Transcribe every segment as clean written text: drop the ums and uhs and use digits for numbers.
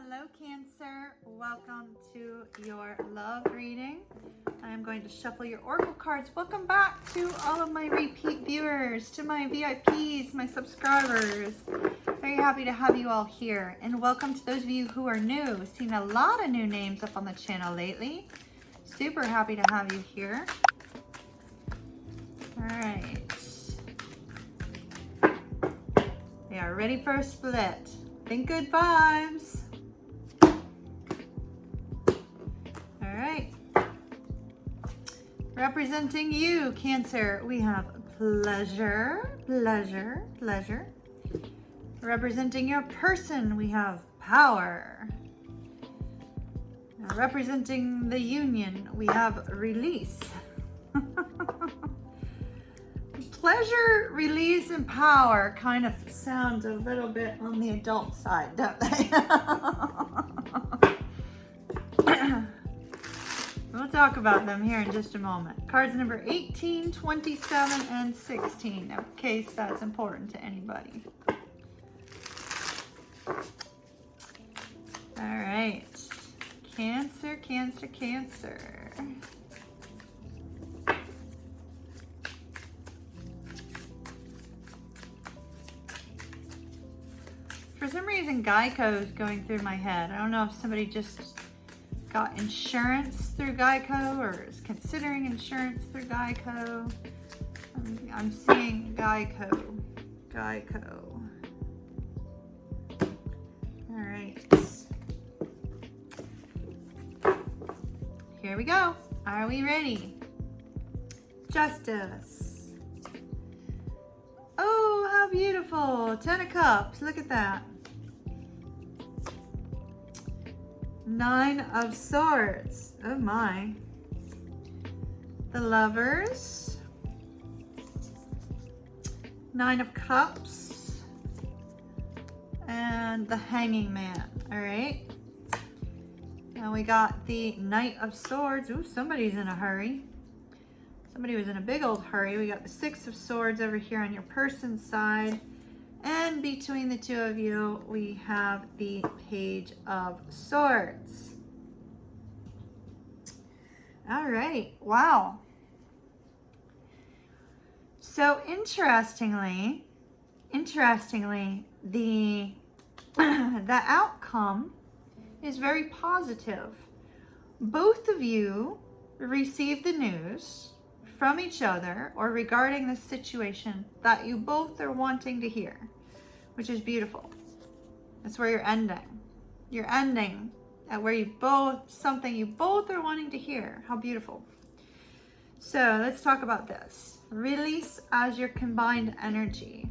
Hello Cancer, welcome to your love reading. I'm going to shuffle your oracle cards. Welcome back to all of my repeat viewers, to my VIPs, my subscribers. Very happy to have you all here. And welcome to those of you who are new. Seen a lot of new names up on the channel lately. Super happy to have you here. All right. We are ready for a split. Think good vibes. All right. Representing you, Cancer, we have pleasure, pleasure, pleasure. Representing your person, we have power. Now, representing the union, we have release. Pleasure, release, and power kind of sound a little bit on the adult side, don't they? We'll talk about them here in just a moment. Cards number 18, 27, and 16, in case that's important to anybody. All right. Cancer, Cancer, Cancer. For some reason, Geico is going through my head. I don't know if somebody just got insurance through Geico or is considering insurance through Geico. I'm seeing Geico. Geico. All right. Here we go. Are we ready? Justice. Oh, how beautiful. 10 of Cups. Look at that. 9 of Swords. Oh my. The Lovers. 9 of Cups. And the Hanging Man. All right. Now we got the Knight of Swords. Ooh, somebody's in a hurry. Somebody was in a big old hurry. We got the 6 of Swords over here on your person's side. And between the two of you, we have the Page of Swords. All right. Wow. So interestingly, the outcome is very positive. Both of you received the news from each other or regarding the situation that you both are wanting to hear, which is beautiful. That's where you're ending. You're ending at where you both, something you both are wanting to hear. How beautiful. So let's talk about this. Release as your combined energy.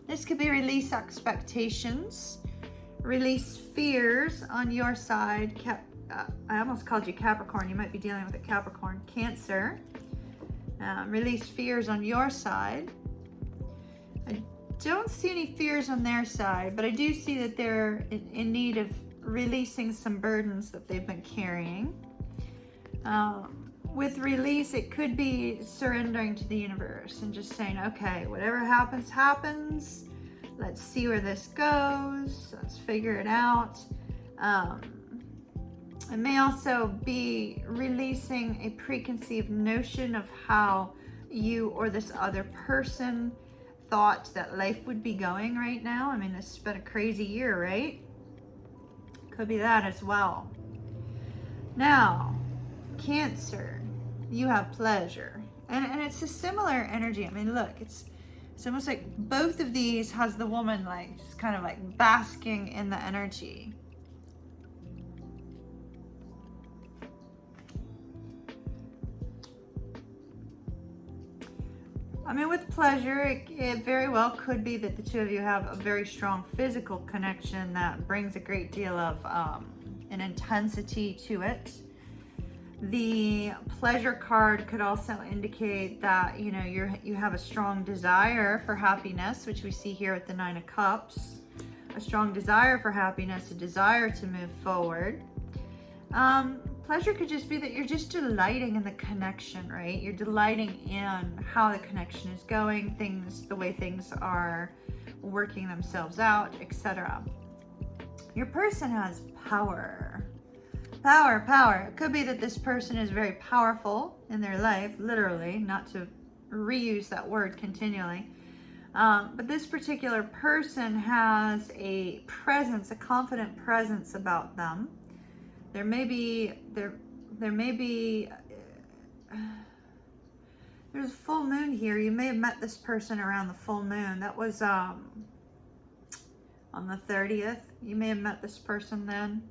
This could be release expectations, release fears on your side. I almost called you Capricorn. You might be dealing with a Capricorn. Cancer. Release fears on your side. I don't see any fears on their side, but I do see that they're in need of releasing some burdens that they've been carrying. With release, it could be surrendering to the universe and just saying, okay, whatever happens, happens. Let's see where this goes. Let's figure it out. It may also be releasing a preconceived notion of how you or this other person thought that life would be going right now. I mean, this has been a crazy year, right? Could be that as well. Now, Cancer, you have pleasure. And it's a similar energy. I mean, look, it's almost like both of these has the woman like just kind of like basking in the energy. I mean, with pleasure, it very well could be that the two of you have a very strong physical connection that brings a great deal of an intensity to it. The pleasure card could also indicate that, you know, you have a strong desire for happiness, which we see here with the 9 of Cups. A strong desire for happiness, a desire to move forward. Pleasure could just be that you're just delighting in the connection, right? You're delighting in how the connection is going, things, the way things are working themselves out, etc. Your person has power. Power, power. It could be that this person is very powerful in their life, literally, not to reuse that word continually. But this particular person has a presence, a confident presence about them. There may be there's a full moon here. You may have met this person around the full moon. That was on the 30th. You may have met this person then.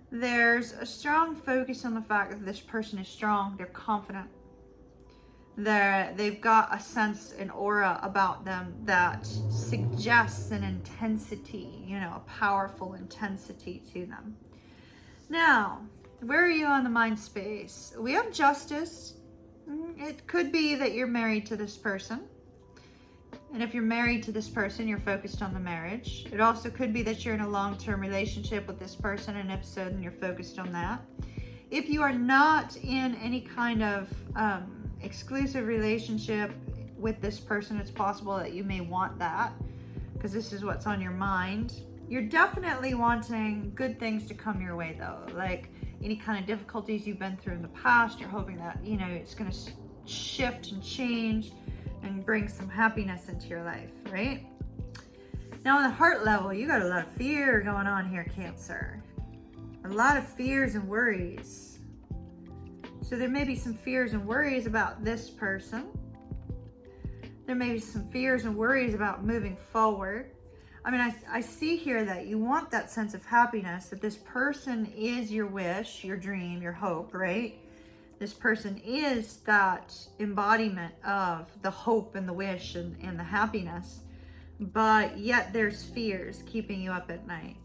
There's a strong focus on the fact that this person is strong. They're confident. They've got a sense, an aura about them that suggests an intensity, you know, a powerful intensity to them. Now, where are you on the mind space? We have justice. It could be that you're married to this person. And if you're married to this person, you're focused on the marriage. It also could be that you're in a long-term relationship with this person, and if so, then you're focused on that. If you are not in any kind of exclusive relationship with this person, it's possible that you may want that, because this is what's on your mind. You're definitely wanting good things to come your way, though. Like any kind of difficulties you've been through in the past, you're hoping that, you know, it's going to shift and change and bring some happiness into your life, right? Now on the heart level, you got a lot of fear going on here, Cancer. A lot of fears and worries. So there may be some fears and worries about this person. There may be some fears and worries about moving forward. I mean, I see here that you want that sense of happiness, that this person is your wish, your dream, your hope, right? This person is that embodiment of the hope and the wish and the happiness, but yet there's fears keeping you up at night.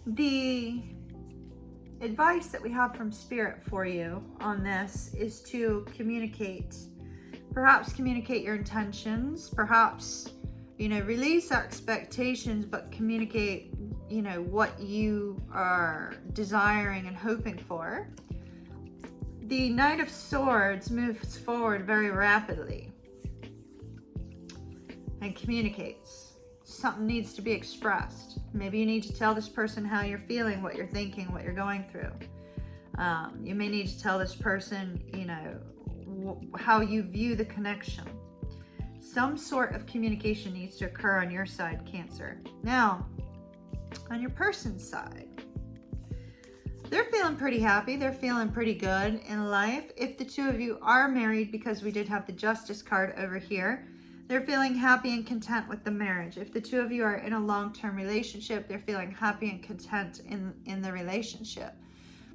The advice that we have from Spirit for you on this is to communicate. Perhaps communicate your intentions, perhaps, you know, release expectations, but communicate, you know, what you are desiring and hoping for. The Knight of Swords moves forward very rapidly and communicates. Something needs to be expressed. Maybe you need to tell this person how you're feeling, what you're thinking, what you're going through. You may need to tell this person, you know, how you view the connection. Some sort of communication needs to occur on your side, Cancer. Now, on your person's side, they're feeling pretty happy. They're feeling pretty good in life. If the two of you are married, because we did have the Justice card over here, they're feeling happy and content with the marriage. If the two of you are in a long-term relationship, they're feeling happy and content in the relationship.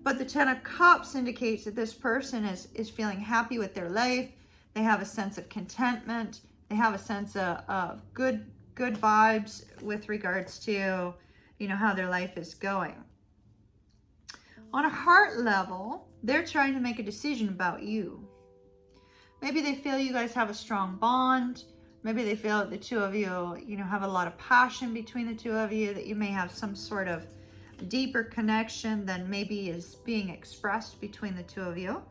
But the Ten of Cups indicates that this person is feeling happy with their life. They have a sense of contentment. They have a sense of good vibes with regards to, you know, how their life is going. On a heart level, they're trying to make a decision about you. Maybe they feel you guys have a strong bond. Maybe they feel that the two of you, you know, have a lot of passion between the two of you, that you may have some sort of deeper connection than maybe is being expressed between the two of you.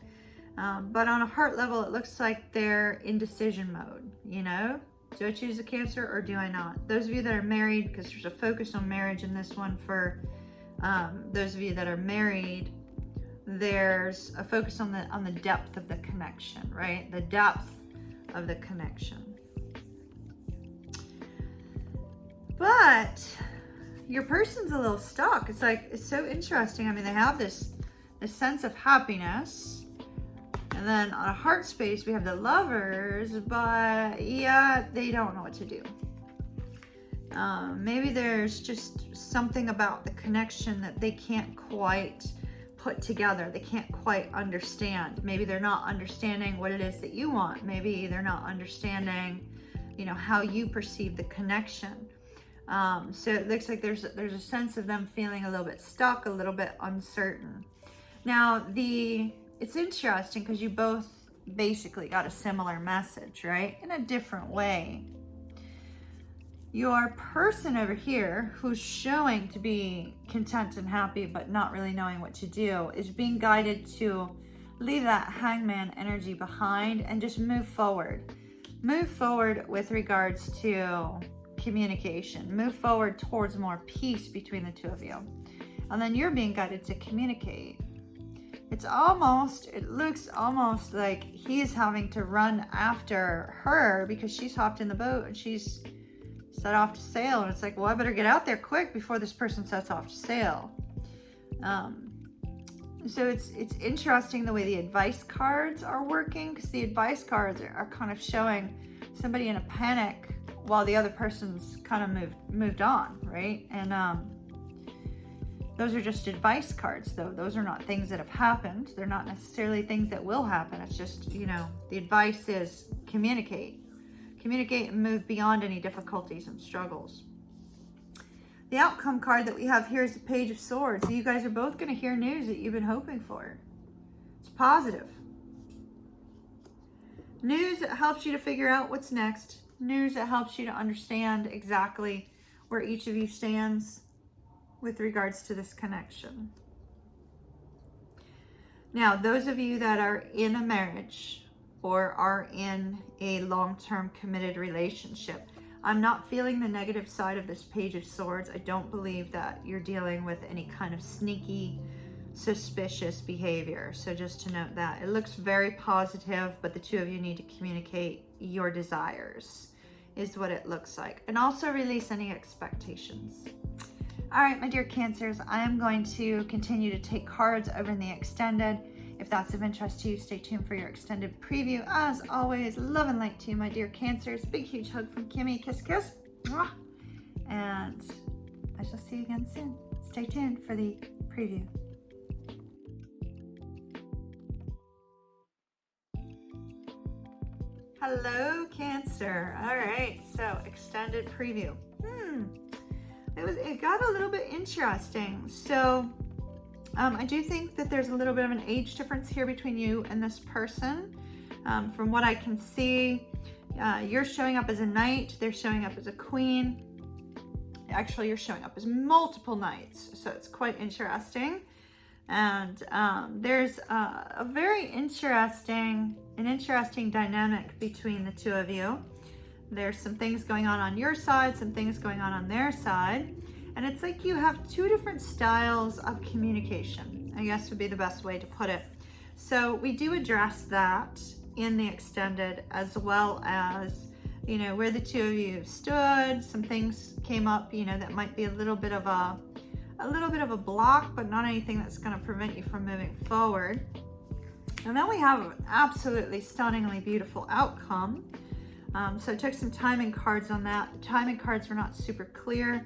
But on a heart level, it looks like they're in decision mode, you know? Do I choose a Cancer or do I not? Those of you that are married, because there's a focus on marriage in this one for those of you that are married, there's a focus on the depth of the connection, right? The depth of the connection. But your person's a little stuck. It's like, it's so interesting. I mean, they have this sense of happiness. And then on a heart space, we have the Lovers, but yeah, they don't know what to do. Maybe there's just something about the connection that they can't quite put together. They can't quite understand. Maybe they're not understanding what it is that you want. Maybe they're not understanding, you know, how you perceive the connection. So it looks like there's a sense of them feeling a little bit stuck, a little bit uncertain. Now, it's interesting because you both basically got a similar message, right? In a different way. Your person over here, who's showing to be content and happy but not really knowing what to do, is being guided to leave that hangman energy behind and just move forward. Move forward with regards to communication. Move forward towards more peace between the two of you. And then you're being guided to communicate. It looks almost like he's having to run after her because she's hopped in the boat and she's set off to sail. And it's like, well, I better get out there quick before this person sets off to sail. So it's interesting the way the advice cards are working, because the advice cards are kind of showing somebody in a panic while the other person's kind of moved on, right? And those are just advice cards, though. Those are not things that have happened. They're not necessarily things that will happen. It's just, you know, the advice is communicate. Communicate and move beyond any difficulties and struggles. The outcome card that we have here is the Page of Swords. So you guys are both going to hear news that you've been hoping for. It's positive. News that helps you to figure out what's next. News that helps you to understand exactly where each of you stands with regards to this connection. Now, those of you that are in a marriage or are in a long-term committed relationship, I'm not feeling the negative side of this Page of Swords. I don't believe that you're dealing with any kind of sneaky, suspicious behavior. So just to note that. It looks very positive, but the two of you need to communicate your desires, is what it looks like. And also release any expectations. All right, my dear Cancers, I am going to continue to take cards over in the extended. If that's of interest to you, stay tuned for your extended preview. As always, love and light to you, my dear Cancers. Big, huge hug from Kimmy. Kiss, kiss. Mwah. And I shall see you again soon. Stay tuned for the preview. Hello, Cancer. All right, so extended preview. It got a little bit interesting. So I do think that there's a little bit of an age difference here between you and this person. From what I can see, you're showing up as a knight, they're showing up as a queen. Actually, you're showing up as multiple knights, so it's quite interesting. And there's a very interesting dynamic between the two of you. There's some things going on your side, some things going on their side. And it's like you have two different styles of communication, I guess would be the best way to put it. So we do address that in the extended, as well as, you know, where the two of you stood. Some things came up, you know, that might be a little bit of a block, but not anything that's going to prevent you from moving forward. And then we have an absolutely stunningly beautiful outcome. So I took some timing cards on that. The timing cards were not super clear,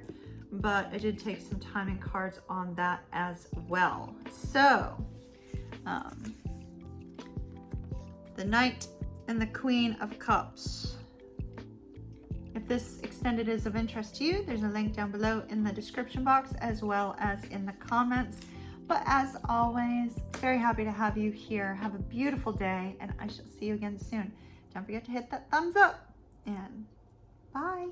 but I did take some timing cards on that as well. So, the Knight and the Queen of Cups. If this extended is of interest to you, there's a link down below in the description box as well as in the comments. But as always, very happy to have you here. Have a beautiful day, and I shall see you again soon. Don't forget to hit that thumbs up, and bye.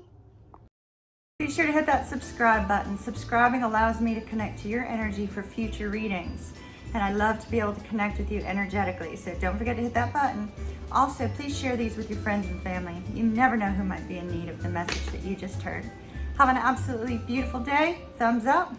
Be sure to hit that subscribe button. Subscribing allows me to connect to your energy for future readings, and I love to be able to connect with you energetically, so don't forget to hit that button. Also, please share these with your friends and family. You never know who might be in need of the message that you just heard. Have an absolutely beautiful day. Thumbs up.